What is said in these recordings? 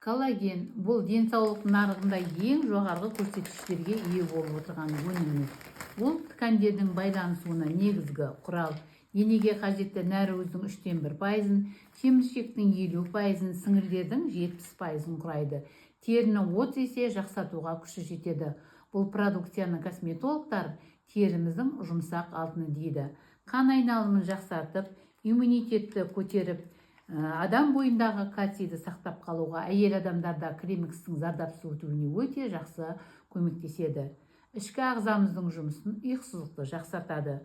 Коллаген бұл денсаулық нарығында ең жоғарғы көрсеткіштерге ие болып отырған өніміміз. Бұл ткандердің байланысуына негізгі құрал. Денеге қажетті нәруыздің 3-1%, жеміс-жидектің 50%, сіңірлердің 70%-ын құрайды. Теріні 30 есе жақсартуға күші жетеді. Бұл продукцияны косметологтар теріміздің жұмсақ алтыны дейді. Қан айналымын жақсартып, иммунитетті көтеріп, адам бойындағы кальцийді сақтап қалуға, әйел адамдарда кремикстің зардапсыз өтуіне өте жақсы көмектеседі. Ішкі ағзамыздың жұмысын, ұйқысыздықты жақсартады.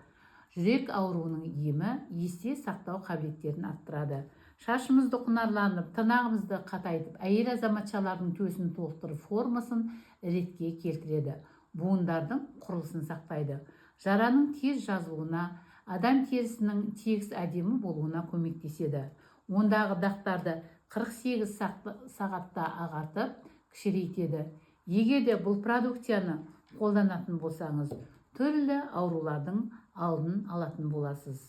Жүрек ауруының емі, есте сақтау қабілеттерін арттырады. Шашымызды құнарланып, тырнағымызды қатайтып, әйел азаматшалардың төсін толықтырып, формасын ретке келтіреді. Буындардың құрылысын сақтайды. Жараның тез жазылуына, адам терісінің тегіс әдемі болуына көмектеседі. Ондағы дақтарды 48 сағатта ағартып, кішірейтеді. Егер де бұл продукцияны қолданатын болсаңыз, түрлі аурулардың алдын алатын боласыз.